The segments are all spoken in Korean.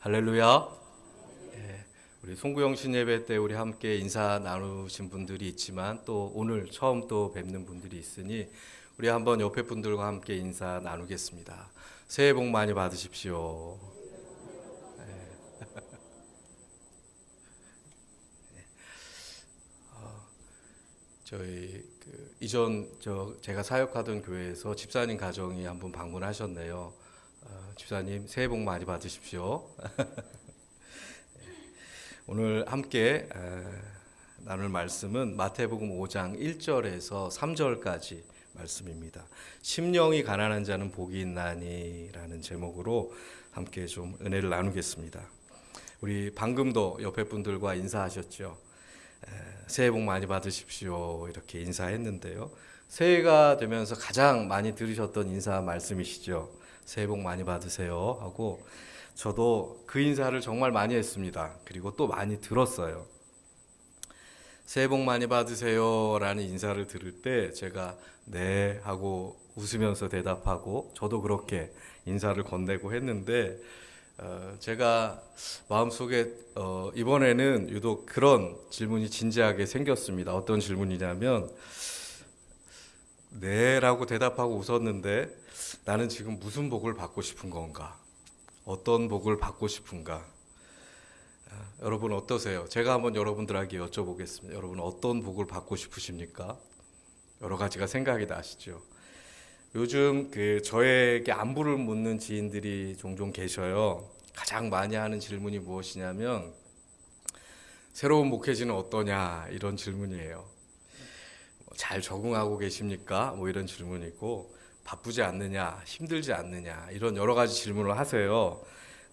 할렐루야. 예, 우리 송구영 신예배 때 우리 함께 인사 나누신 분들이 있지만 또 오늘 처음 또 뵙는 분들이 있으니 우리 한번 옆에 분들과 함께 인사 나누겠습니다. 새해 복 많이 받으십시오. 저희 이전 제가 사역하던 교회에서 집사님 가정이 한 분 방문하셨네요. 집사님 새해 복 많이 받으십시오. 오늘 함께 나눌 말씀은 마태복음 5장 1절에서 3절까지 말씀입니다. 심령이 가난한 자는 복이 있나니 라는 제목으로 함께 좀 은혜를 나누겠습니다. 우리 방금도 옆에 분들과 인사하셨죠. 새해 복 많이 받으십시오 이렇게 인사했는데요. 새해가 되면서 가장 많이 들으셨던 인사 말씀이시죠. 새해 복 많이 받으세요 하고 저도 그 인사를 정말 많이 했습니다. 그리고 또 많이 들었어요. 새해 복 많이 받으세요 라는 인사를 들을 때 제가 네 하고 웃으면서 대답하고 저도 그렇게 인사를 건네고 했는데 제가 마음속에 이번에는 유독 그런 질문이 진지하게 생겼습니다. 어떤 질문이냐면 네 라고 대답하고 웃었는데 나는 지금 무슨 복을 받고 싶은 건가? 어떤 복을 받고 싶은가? 여러분 어떠세요? 제가 한번 여러분들에게 여쭤보겠습니다. 여러분 어떤 복을 받고 싶으십니까? 여러 가지가 생각이 나시죠? 요즘 저에게 안부를 묻는 지인들이 종종 계셔요. 가장 많이 하는 질문이 무엇이냐면 새로운 목회지는 어떠냐 이런 질문이에요. 잘 적응하고 계십니까? 뭐 이런 질문이고 바쁘지 않느냐, 힘들지 않느냐 이런 여러 가지 질문을 하세요.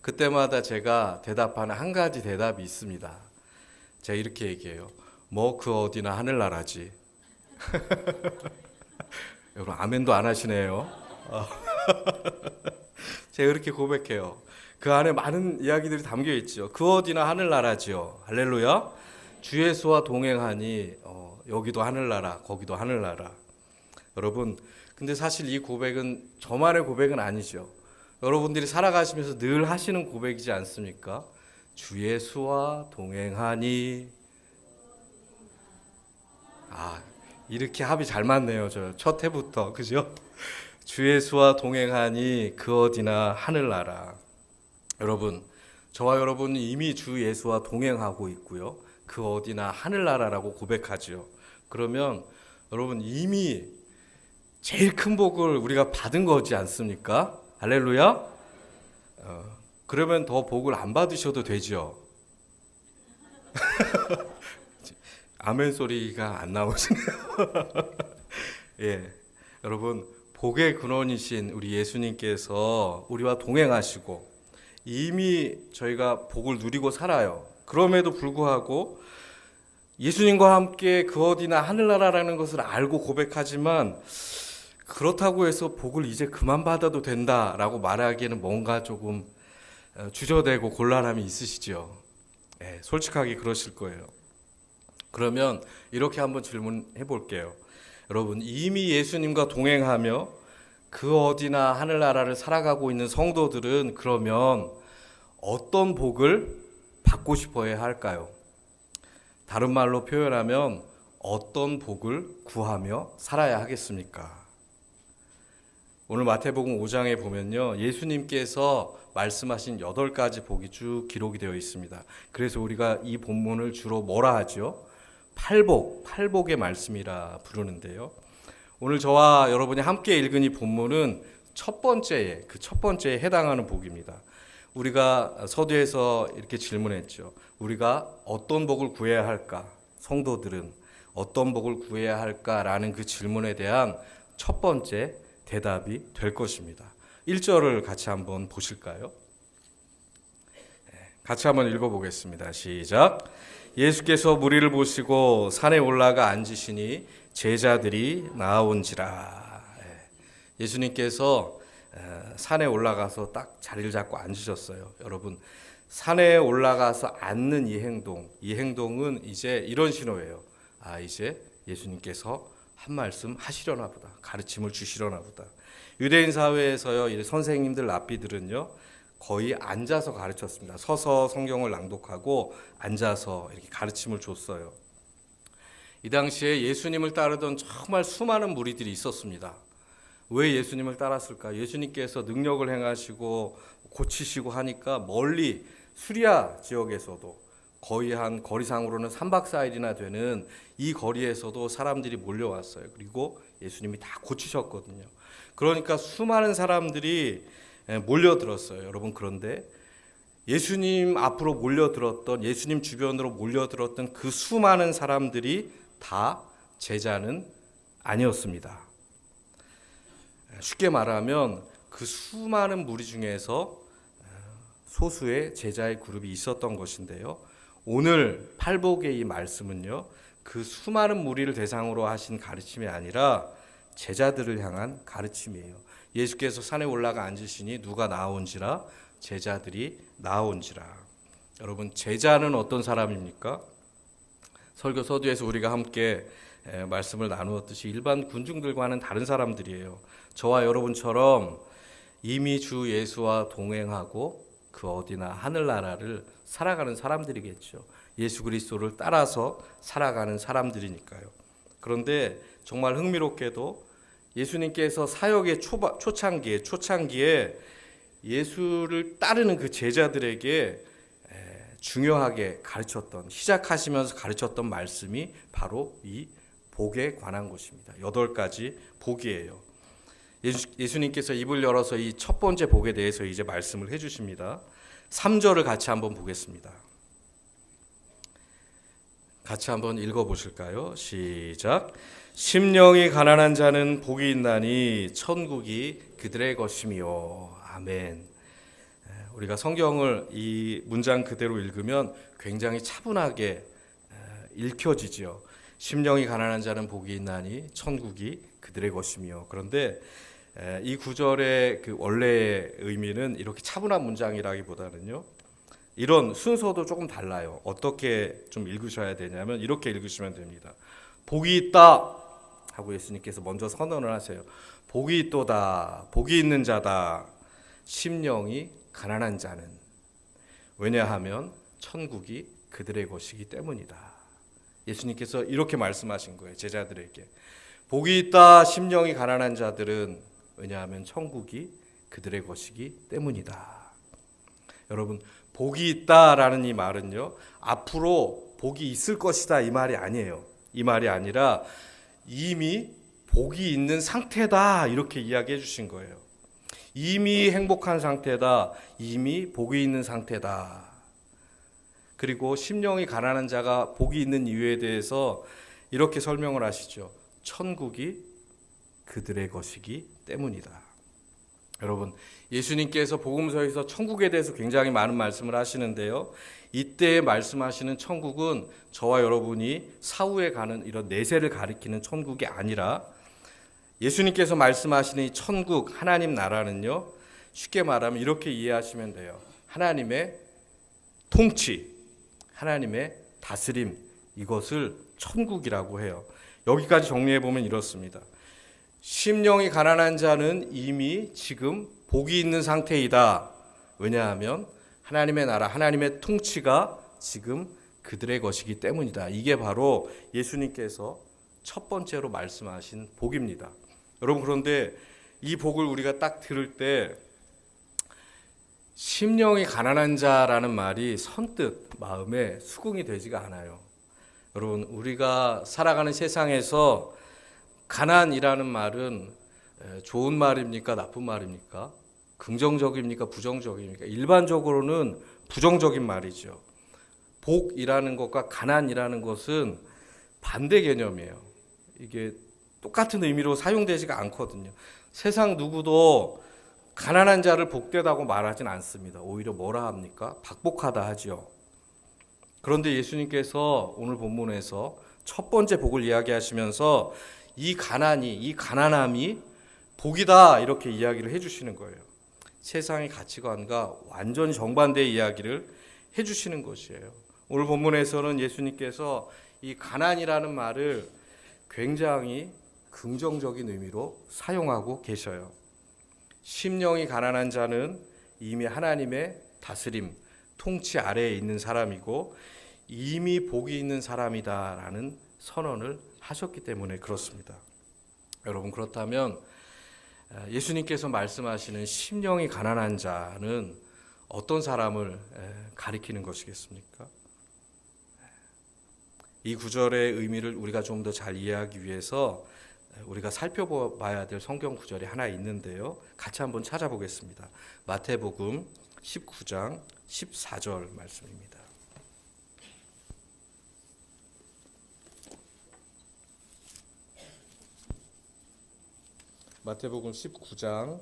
그때마다 제가 대답하는 한 가지 대답이 있습니다. 제가 이렇게 얘기해요. 뭐 그 어디나 하늘나라지. 여러분 아멘도 안 하시네요. 제가 이렇게 고백해요. 그 안에 많은 이야기들이 담겨 있죠. 그 어디나 하늘나라지요. 할렐루야. 주 예수와 동행하니 여기도 하늘나라 거기도 하늘나라. 여러분 근데 사실 이 고백은 저만의 고백은 아니죠. 여러분들이 살아가시면서 늘 하시는 고백이지 않습니까? 주 예수와 동행하니. 이렇게 합이 잘 맞네요. 저 첫 해부터 그죠? 주 예수와 동행하니 그 어디나 하늘나라. 여러분 저와 여러분은 이미 주 예수와 동행하고 있고요. 그 어디나 하늘나라라고 고백하죠. 그러면 여러분 이미 제일 큰 복을 우리가 받은 거지 않습니까? 할렐루야. 그러면 더 복을 안 받으셔도 되죠. 아멘 소리가 안 나오시네요. 예, 여러분 복의 근원이신 우리 예수님께서 우리와 동행하시고 이미 저희가 복을 누리고 살아요. 그럼에도 불구하고 예수님과 함께 그 어디나 하늘나라라는 것을 알고 고백하지만 그렇다고 해서 복을 이제 그만 받아도 된다라고 말하기에는 뭔가 조금 주저되고 곤란함이 있으시죠. 예, 솔직하게 그러실 거예요. 그러면 이렇게 한번 질문해 볼게요. 여러분 이미 예수님과 동행하며 그 어디나 하늘나라를 살아가고 있는 성도들은 그러면 어떤 복을 받고 싶어야 할까요? 다른 말로 표현하면 어떤 복을 구하며 살아야 하겠습니까? 오늘 마태복음 5장에 보면요. 예수님께서 말씀하신 8가지 복이 쭉 기록이 되어 있습니다. 그래서 우리가 이 본문을 주로 뭐라 하죠? 팔복의 말씀이라 부르는데요. 오늘 저와 여러분이 함께 읽은 이 본문은 첫 번째에 해당하는 복입니다. 우리가 서두에서 이렇게 질문했죠. 우리가 어떤 복을 구해야 할까? 성도들은 어떤 복을 구해야 할까라는 그 질문에 대한 첫 번째 대답이 될 것입니다. 1절을 같이 한번 보실까요? 같이 한번 읽어보겠습니다. 시작. 예수께서 무리를 보시고 산에 올라가 앉으시니 제자들이 나아온지라. 예수님께서 산에 올라가서 딱 자리를 잡고 앉으셨어요. 여러분 산에 올라가서 앉는 이 행동은 이제 이런 신호예요. 이제 예수님께서 한 말씀 하시려나 보다. 가르침을 주시려나 보다. 유대인 사회에서요, 이 선생님들 랍비들은요, 거의 앉아서 가르쳤습니다. 서서 성경을 낭독하고 앉아서 이렇게 가르침을 줬어요. 이 당시에 예수님을 따르던 정말 수많은 무리들이 있었습니다. 왜 예수님을 따랐을까? 예수님께서 능력을 행하시고 고치시고 하니까 멀리 수리아 지역에서도 거의 한 거리상으로는 3박 4일이나 되는 이 거리에서도 사람들이 몰려왔어요. 그리고 예수님이 다 고치셨거든요. 그러니까 수많은 사람들이 몰려들었어요. 여러분, 그런데 예수님 앞으로 몰려들었던, 예수님 주변으로 몰려들었던 그 수많은 사람들이 다 제자는 아니었습니다. 쉽게 말하면 그 수많은 무리 중에서 소수의 제자의 그룹이 있었던 것인데요. 오늘 팔복의 이 말씀은요, 그 수많은 무리를 대상으로 하신 가르침이 아니라 제자들을 향한 가르침이에요. 예수께서 산에 올라가 앉으시니 누가 나온지라, 제자들이 나온지라. 여러분, 제자는 어떤 사람입니까? 설교 서두에서 우리가 함께 말씀을 나누었듯이 일반 군중들과는 다른 사람들이에요. 저와 여러분처럼 이미 주 예수와 동행하고 그 어디나 하늘나라를 살아가는 사람들이겠죠. 예수 그리스도를 따라서 살아가는 사람들이니까요. 그런데 정말 흥미롭게도 예수님께서 사역의 초창기에 예수를 따르는 그 제자들에게 중요하게 가르쳤던, 시작하시면서 가르쳤던 말씀이 바로 이 복에 관한 것입니다. 8가지 복이에요. 예수님께서 입을 열어서 이 첫 번째 복에 대해서 이제 말씀을 해주십니다. 3절을 같이 한번 보겠습니다. 같이 한번 읽어보실까요? 시작. 심령이 가난한 자는 복이 있나니 천국이 그들의 것이며. 아멘. 우리가 성경을 이 문장 그대로 읽으면 굉장히 차분하게 읽혀지죠. 심령이 가난한 자는 복이 있나니 천국이 그들의 것이며. 그런데 이 구절의 그 원래의 의미는 이렇게 차분한 문장이라기보다는요, 이런 순서도 조금 달라요. 어떻게 좀 읽으셔야 되냐면 이렇게 읽으시면 됩니다. 복이 있다 하고 예수님께서 먼저 선언을 하세요. 복이 있도다, 복이 있는 자다, 심령이 가난한 자는. 왜냐하면 천국이 그들의 것이기 때문이다. 예수님께서 이렇게 말씀하신 거예요. 제자들에게. 복이 있다, 심령이 가난한 자들은. 왜냐하면 천국이 그들의 것이기 때문이다. 여러분, 복이 있다라는 이 말은요, 앞으로 복이 있을 것이다 이 말이 아니에요. 이 말이 아니라 이미 복이 있는 상태다 이렇게 이야기해 주신 거예요. 이미 행복한 상태다. 이미 복이 있는 상태다. 그리고 심령이 가난한 자가 복이 있는 이유에 대해서 이렇게 설명을 하시죠. 천국이 그들의 것이기 때문이다. 여러분, 예수님께서 복음서에서 천국에 대해서 굉장히 많은 말씀을 하시는데요. 이때 말씀하시는 천국은 저와 여러분이 사후에 가는 이런 내세를 가리키는 천국이 아니라 예수님께서 말씀하시는 이 천국, 하나님 나라는요, 쉽게 말하면 이렇게 이해하시면 돼요. 하나님의 통치, 하나님의 다스림, 이것을 천국이라고 해요. 여기까지 정리해 보면 이렇습니다. 심령이 가난한 자는 이미 지금 복이 있는 상태이다. 왜냐하면 하나님의 나라, 하나님의 통치가 지금 그들의 것이기 때문이다. 이게 바로 예수님께서 첫 번째로 말씀하신 복입니다. 여러분, 그런데 이 복을 우리가 딱 들을 때 심령이 가난한 자라는 말이 선뜻 마음에 수긍이 되지가 않아요. 여러분, 우리가 살아가는 세상에서 가난이라는 말은 좋은 말입니까? 나쁜 말입니까? 긍정적입니까? 부정적입니까? 일반적으로는 부정적인 말이죠. 복이라는 것과 가난이라는 것은 반대 개념이에요. 이게 똑같은 의미로 사용되지가 않거든요. 세상 누구도 가난한 자를 복되다고 말하진 않습니다. 오히려 뭐라 합니까? 박복하다 하죠. 그런데 예수님께서 오늘 본문에서 첫 번째 복을 이야기하시면서 이 가난이, 이 가난함이 복이다 이렇게 이야기를 해주시는 거예요. 세상의 가치관과 완전히 정반대의 이야기를 해주시는 것이에요. 오늘 본문에서는 예수님께서 이 가난이라는 말을 굉장히 긍정적인 의미로 사용하고 계셔요. 심령이 가난한 자는 이미 하나님의 다스림, 통치 아래에 있는 사람이고 이미 복이 있는 사람이다라는 선언을 하셨기 때문에 그렇습니다. 여러분, 그렇다면 예수님께서 말씀하시는 심령이 가난한 자는 어떤 사람을 가리키는 것이겠습니까? 이 구절의 의미를 우리가 좀 더 잘 이해하기 위해서 우리가 살펴봐야 될 성경 구절이 하나 있는데요. 같이 한번 찾아보겠습니다. 마태복음 19장 14절 말씀입니다. 마태복음 19장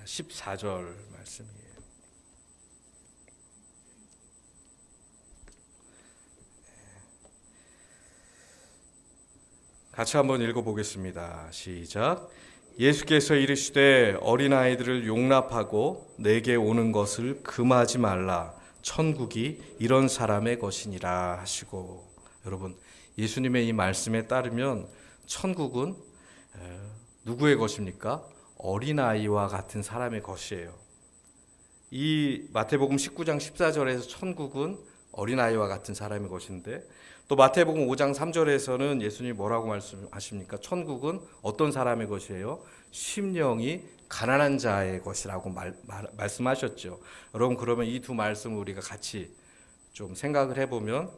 14절 말씀이에요. 같이 한번 읽어보겠습니다. 시작. 예수께서 이르시되 어린아이들을 용납하고 내게 오는 것을 금하지 말라. 천국이 이런 사람의 것이니라 하시고. 여러분, 예수님의 이 말씀에 따르면 천국은 누구의 것입니까? 어린아이와 같은 사람의 것이에요. 이 마태복음 19장 14절에서 천국은 어린아이와 같은 사람의 것인데, 또 마태복음 5장 3절에서는 예수님이 뭐라고 말씀하십니까? 천국은 어떤 사람의 것이에요? 심령이 가난한 자의 것이라고 말씀하셨죠. 여러분, 그러면 이 두 말씀을 우리가 같이 좀 생각을 해보면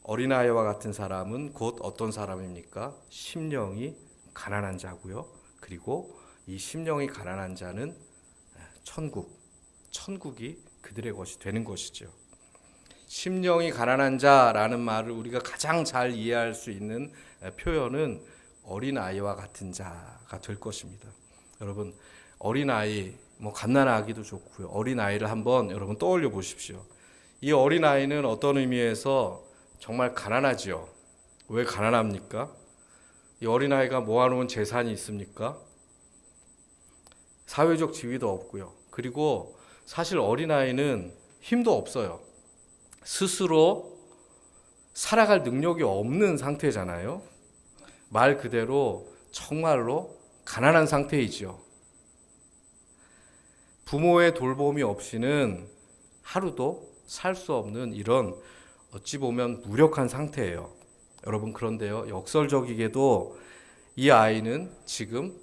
어린아이와 같은 사람은 곧 어떤 사람입니까? 심령이 가난한 자고요. 그리고 이 심령이 가난한 자는 천국이 그들의 것이 되는 것이죠. 심령이 가난한 자라는 말을 우리가 가장 잘 이해할 수 있는 표현은 어린아이와 같은 자가 될 것입니다. 여러분, 어린아이, 갓난아기도 좋고요. 어린아이를 한번 여러분 떠올려 보십시오. 이 어린아이는 어떤 의미에서 정말 가난하지요. 왜 가난합니까? 이 어린아이가 모아놓은 재산이 있습니까? 사회적 지위도 없고요. 그리고 사실 어린아이는 힘도 없어요. 스스로 살아갈 능력이 없는 상태잖아요. 말 그대로 정말로 가난한 상태이죠. 부모의 돌봄이 없이는 하루도 살 수 없는 이런 어찌 보면 무력한 상태예요. 여러분, 그런데요, 역설적이게도 이 아이는 지금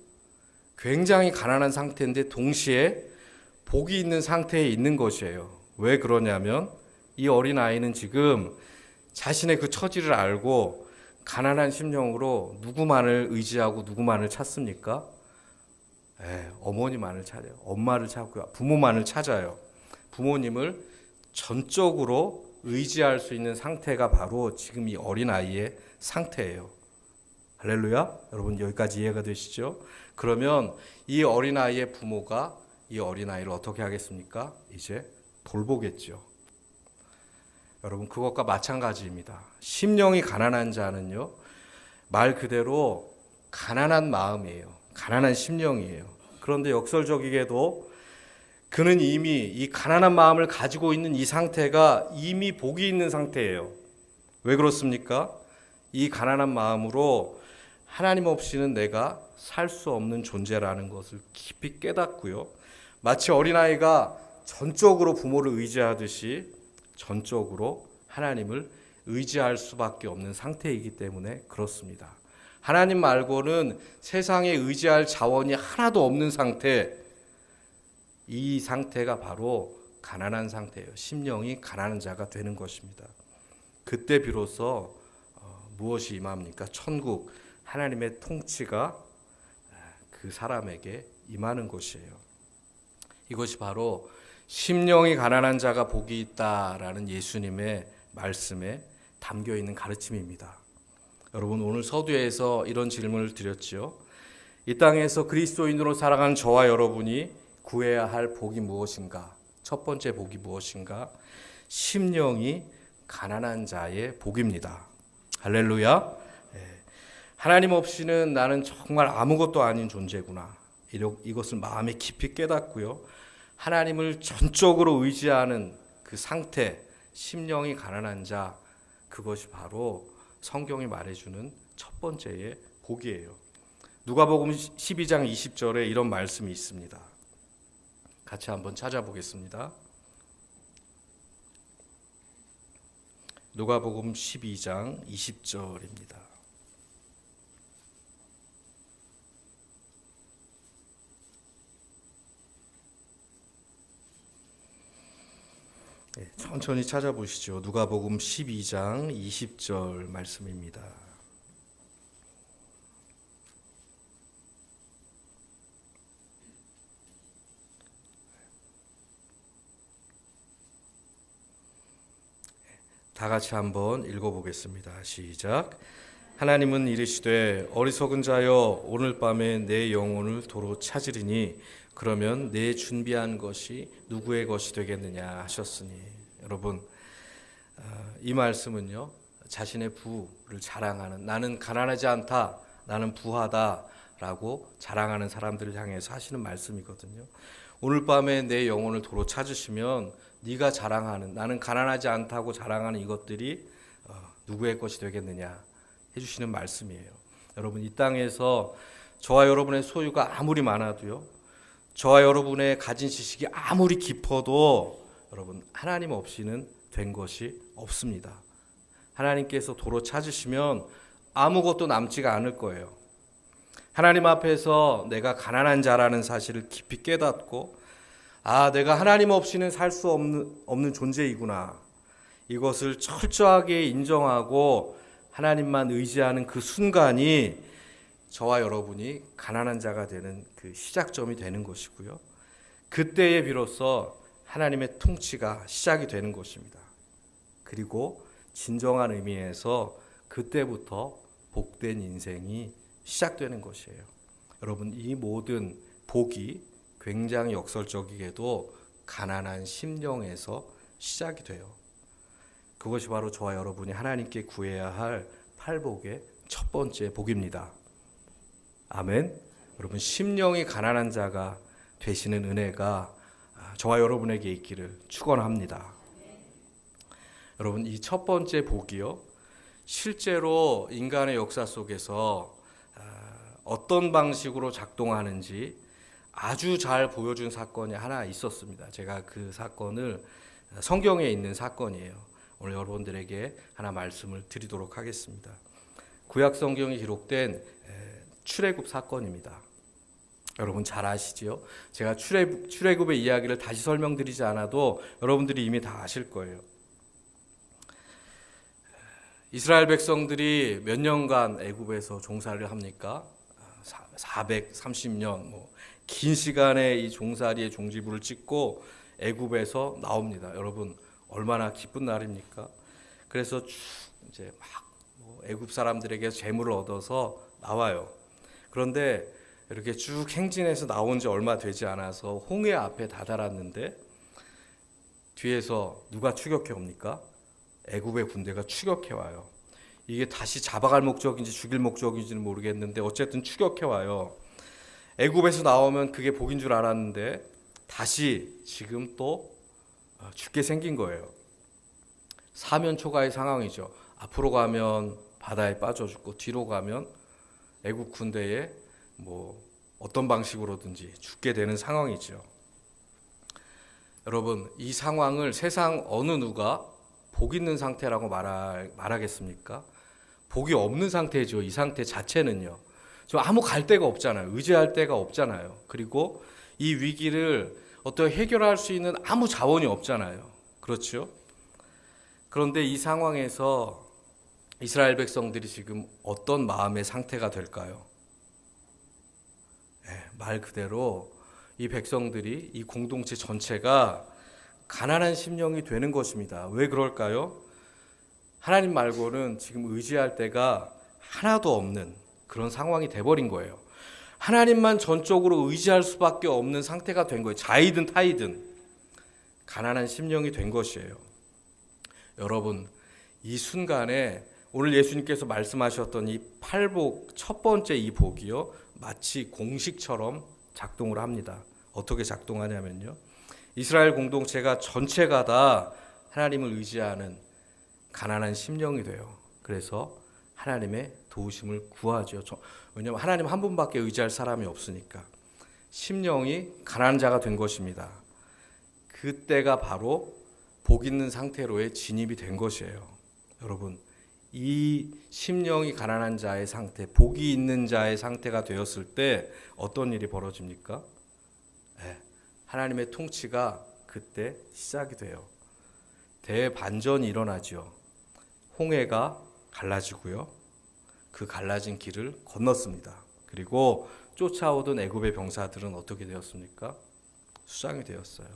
굉장히 가난한 상태인데 동시에 복이 있는 상태에 있는 것이에요. 왜 그러냐면 이 어린아이는 지금 자신의 그 처지를 알고 가난한 심령으로 누구만을 의지하고 누구만을 찾습니까? 어머니만을 찾아요. 엄마를 찾고요. 부모만을 찾아요. 부모님을 전적으로 의지할 수 있는 상태가 바로 지금 이 어린아이의 상태예요. 할렐루야. 여러분, 여기까지 이해가 되시죠? 그러면 이 어린아이의 부모가 이 어린아이를 어떻게 하겠습니까? 이제 돌보겠죠. 여러분, 그것과 마찬가지입니다. 심령이 가난한 자는요, 말 그대로 가난한 마음이에요. 가난한 심령이에요. 그런데 역설적이게도 그는 이미 이 가난한 마음을 가지고 있는 이 상태가 이미 복이 있는 상태예요. 왜 그렇습니까? 이 가난한 마음으로 하나님 없이는 내가 살 수 없는 존재라는 것을 깊이 깨닫고요. 마치 어린아이가 전적으로 부모를 의지하듯이 전적으로 하나님을 의지할 수밖에 없는 상태이기 때문에 그렇습니다. 하나님 말고는 세상에 의지할 자원이 하나도 없는 상태, 이 상태가 바로 가난한 상태예요. 심령이 가난한 자가 되는 것입니다. 그때 비로소 무엇이 임합니까? 천국, 하나님의 통치가 그 사람에게 임하는 것이에요. 이것이 바로 심령이 가난한 자가 복이 있다라는 예수님의 말씀에 담겨 있는 가르침입니다. 여러분, 오늘 서두에서 이런 질문을 드렸지요. 이 땅에서 그리스도인으로 살아가는 저와 여러분이 구해야 할 복이 무엇인가? 첫 번째 복이 무엇인가? 심령이 가난한 자의 복입니다. 할렐루야. 하나님 없이는 나는 정말 아무것도 아닌 존재구나. 이것을 마음에 깊이 깨닫고요. 하나님을 전적으로 의지하는 그 상태, 심령이 가난한 자, 그것이 바로 성경이 말해주는 첫 번째의 복이에요. 누가복음 12장 20절에 이런 말씀이 있습니다. 같이 한번 찾아보겠습니다. 누가복음 12장 20절입니다. 천천히 찾아보시죠. 누가복음 12장 20절 말씀입니다. 다 같이 한번 읽어보겠습니다. 시작. 하나님은 이르시되 어리석은 자여 오늘 밤에 내 영혼을 도로 찾으리니 그러면 내 준비한 것이 누구의 것이 되겠느냐 하셨으니. 여러분, 이 말씀은요, 자신의 부를 자랑하는, 나는 가난하지 않다, 나는 부하다라고 자랑하는 사람들을 향해서 하시는 말씀이거든요. 오늘 밤에 내 영혼을 도로 찾으시면 네가 자랑하는, 나는 가난하지 않다고 자랑하는 이것들이 누구의 것이 되겠느냐 해주시는 말씀이에요. 여러분, 이 땅에서 저와 여러분의 소유가 아무리 많아도요, 저와 여러분의 가진 지식이 아무리 깊어도 여러분, 하나님 없이는 된 것이 없습니다. 하나님께서 도로 찾으시면 아무것도 남지가 않을 거예요. 하나님 앞에서 내가 가난한 자라는 사실을 깊이 깨닫고, 내가 하나님 없이는 살 수 없는 존재이구나, 이것을 철저하게 인정하고 하나님만 의지하는 그 순간이 저와 여러분이 가난한 자가 되는 그 시작점이 되는 것이고요. 그때에 비로소 하나님의 통치가 시작이 되는 것입니다. 그리고 진정한 의미에서 그때부터 복된 인생이 시작되는 것이에요. 여러분, 이 모든 복이 굉장히 역설적이게도 가난한 심령에서 시작이 돼요. 그것이 바로 저와 여러분이 하나님께 구해야 할 팔복의 첫 번째 복입니다. 아멘. 여러분, 심령이 가난한 자가 되시는 은혜가 저와 여러분에게 있기를 축원합니다. 여러분, 이 첫 번째 복이요, 실제로 인간의 역사 속에서 어떤 방식으로 작동하는지 아주 잘 보여준 사건이 하나 있었습니다. 제가 그 사건을, 성경에 있는 사건이에요, 오늘 여러분들에게 하나 말씀을 드리도록 하겠습니다. 구약 성경에 기록된 출애굽 사건입니다. 여러분 잘 아시지요? 제가 출애굽의 이야기를 다시 설명드리지 않아도 여러분들이 이미 다 아실 거예요. 이스라엘 백성들이 몇 년간 애굽에서 종살이를 합니까? 430년, 긴 시간의 이 종살이의 종지부를 찍고 애굽에서 나옵니다. 여러분, 얼마나 기쁜 날입니까? 그래서 쭉 이제 막 애굽 사람들에게 재물을 얻어서 나와요. 그런데 이렇게 쭉 행진해서 나온 지 얼마 되지 않아서 홍해 앞에 다다랐는데 뒤에서 누가 추격해 옵니까? 애굽의 군대가 추격해 와요. 이게 다시 잡아갈 목적인지 죽일 목적인지는 모르겠는데 어쨌든 추격해 와요. 애굽에서 나오면 그게 복인 줄 알았는데 다시 지금 또 죽게 생긴 거예요. 사면초가의 상황이죠. 앞으로 가면 바다에 빠져 죽고 뒤로 가면 애국 군대에 어떤 방식으로든지 죽게 되는 상황이죠. 여러분, 이 상황을 세상 어느 누가 복 있는 상태라고 말하겠습니까? 복이 없는 상태죠. 이 상태 자체는요. 좀 아무 갈 데가 없잖아요. 의지할 데가 없잖아요. 그리고 이 위기를 어떻게 해결할 수 있는 아무 자원이 없잖아요. 그렇죠? 그런데 이 상황에서 이스라엘 백성들이 지금 어떤 마음의 상태가 될까요? 말 그대로 이 백성들이, 이 공동체 전체가 가난한 심령이 되는 것입니다. 왜 그럴까요? 하나님 말고는 지금 의지할 데가 하나도 없는 그런 상황이 돼버린 거예요. 하나님만 전적으로 의지할 수밖에 없는 상태가 된 거예요. 자이든 타이든 가난한 심령이 된 것이에요. 여러분, 이 순간에 오늘 예수님께서 말씀하셨던 이 팔복, 첫 번째 이 복이요, 마치 공식처럼 작동을 합니다. 어떻게 작동하냐면요, 이스라엘 공동체가 전체가 다 하나님을 의지하는 가난한 심령이 돼요. 그래서 하나님의 도우심을 구하죠. 왜냐하면 하나님 한 분밖에 의지할 사람이 없으니까. 심령이 가난한 자가 된 것입니다. 그때가 바로 복 있는 상태로의 진입이 된 것이에요. 여러분, 이 심령이 가난한 자의 상태, 복이 있는 자의 상태가 되었을 때 어떤 일이 벌어집니까? 하나님의 통치가 그때 시작이 돼요. 대반전이 일어나죠. 홍해가 갈라지고요. 그 갈라진 길을 건넜습니다. 그리고 쫓아오던 애굽의 병사들은 어떻게 되었습니까? 수장이 되었어요.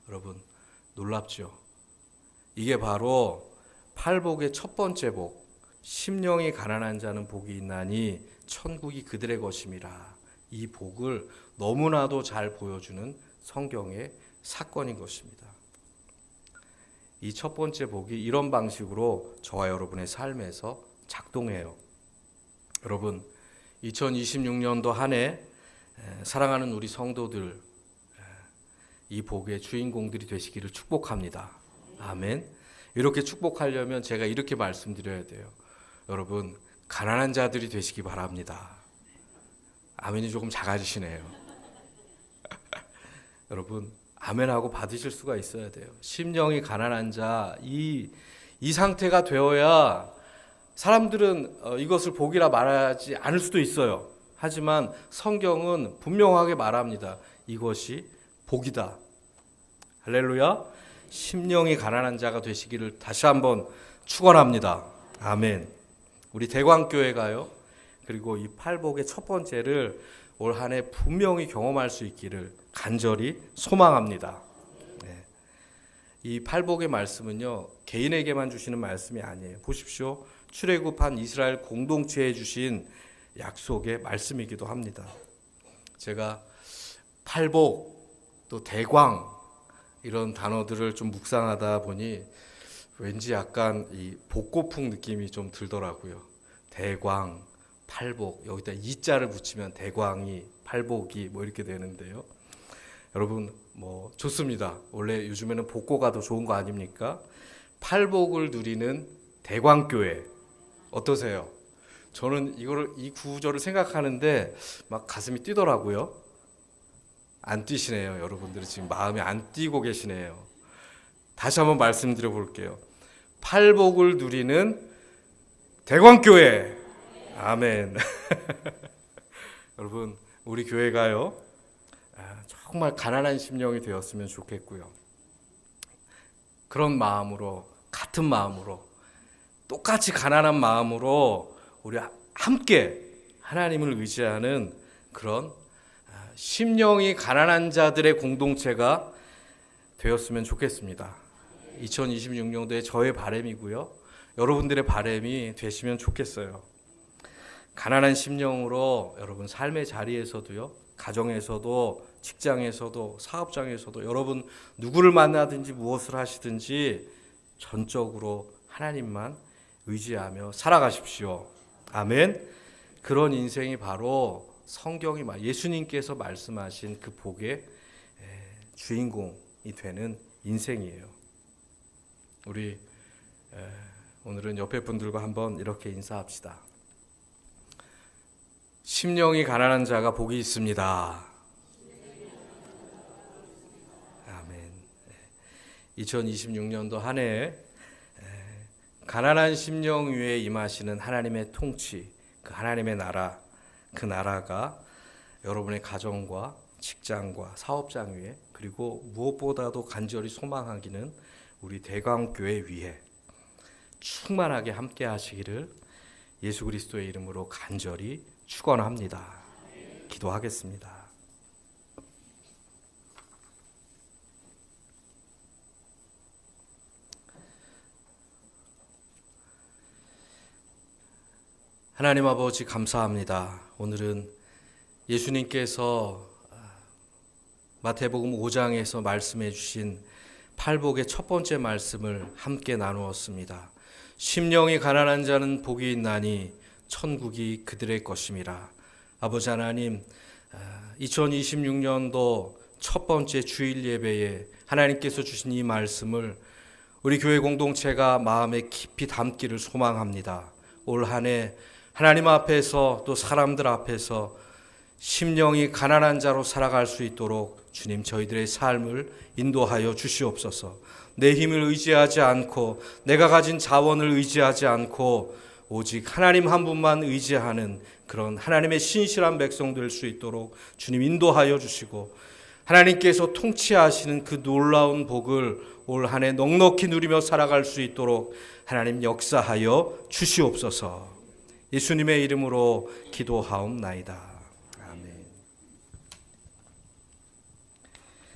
여러분, 놀랍죠? 이게 바로 팔복의 첫 번째 복, 심령이 가난한 자는 복이 있나니 천국이 그들의 것임이라. 이 복을 너무나도 잘 보여주는 성경의 사건인 것입니다. 이 첫 번째 복이 이런 방식으로 저와 여러분의 삶에서 작동해요. 여러분, 2026년도 한 해 사랑하는 우리 성도들, 이 복의 주인공들이 되시기를 축복합니다. 아멘. 이렇게 축복하려면 제가 이렇게 말씀드려야 돼요. 여러분, 가난한 자들이 되시기 바랍니다. 아멘이 조금 작아지시네요. 여러분, 아멘하고 받으실 수가 있어야 돼요. 심령이 가난한 자, 이 상태가 되어야 사람들은 이것을 복이라 말하지 않을 수도 있어요. 하지만 성경은 분명하게 말합니다. 이것이 복이다. 할렐루야. 심령이 가난한 자가 되시기를 다시 한번 축원합니다. 아멘. 우리 대광교회가요. 그리고 이 팔복의 첫 번째를 올 한 해 분명히 경험할 수 있기를 간절히 소망합니다. 네. 이 팔복의 말씀은요, 개인에게만 주시는 말씀이 아니에요. 보십시오. 출애굽한 이스라엘 공동체에 주신 약속의 말씀이기도 합니다. 제가 팔복, 또 대광 이런 단어들을 좀 묵상하다 보니 왠지 약간 이 복고풍 느낌이 좀 들더라고요. 대광, 팔복, 여기다 이자를 붙이면 대광이, 팔복이 뭐 이렇게 되는데요. 여러분, 뭐 좋습니다. 원래 요즘에는 복고가 더 좋은 거 아닙니까? 팔복을 누리는 대광교회 어떠세요? 저는 이 구절을 생각하는데 막 가슴이 뛰더라고요. 안 뛰시네요. 여러분들이 지금 마음이 안 뛰고 계시네요. 다시 한번 말씀드려 볼게요. 팔복을 누리는 대광교회. 아멘. 여러분, 우리 교회가요, 정말 가난한 심령이 되었으면 좋겠고요. 그런 마음으로, 같은 마음으로, 똑같이 가난한 마음으로 우리 함께 하나님을 의지하는 그런 심령이 가난한 자들의 공동체가 되었으면 좋겠습니다. 2026년도에 저의 바람이고요. 여러분들의 바람이 되시면 좋겠어요. 가난한 심령으로 여러분 삶의 자리에서도요, 가정에서도, 직장에서도, 사업장에서도 여러분 누구를 만나든지 무엇을 하시든지 전적으로 하나님만 의지하며 살아가십시오. 아멘. 그런 인생이 바로 성경이 예수님께서 말씀하신 그 복의 주인공이 되는 인생이에요. 우리 오늘은 옆에 분들과 한번 이렇게 인사합시다. 심령이 가난한 자가 복이 있습니다. 아멘. 2026년도 한 해 가난한 심령 위에 임하시는 하나님의 통치, 그 하나님의 나라, 그 나라가 여러분의 가정과 직장과 사업장 위에, 그리고 무엇보다도 간절히 소망하기는 우리 대광교회 위에 충만하게 함께 하시기를 예수 그리스도의 이름으로 간절히 축원합니다. 기도하겠습니다. 하나님 아버지 감사합니다. 오늘은 예수님께서 마태복음 5장에서 말씀해 주신 팔복의 첫 번째 말씀을 함께 나누었습니다. 심령이 가난한 자는 복이 있나니 천국이 그들의 것임이라. 아버지 하나님, 2026년도 첫 번째 주일 예배에 하나님께서 주신 이 말씀을 우리 교회 공동체가 마음에 깊이 담기를 소망합니다. 올 한 해 하나님 앞에서 또 사람들 앞에서 심령이 가난한 자로 살아갈 수 있도록 주님 저희들의 삶을 인도하여 주시옵소서. 내 힘을 의지하지 않고 내가 가진 자원을 의지하지 않고 오직 하나님 한 분만 의지하는 그런 하나님의 신실한 백성 될 수 있도록 주님 인도하여 주시고, 하나님께서 통치하시는 그 놀라운 복을 올 한 해 넉넉히 누리며 살아갈 수 있도록 하나님 역사하여 주시옵소서. 예수님의 이름으로 기도하옵나이다.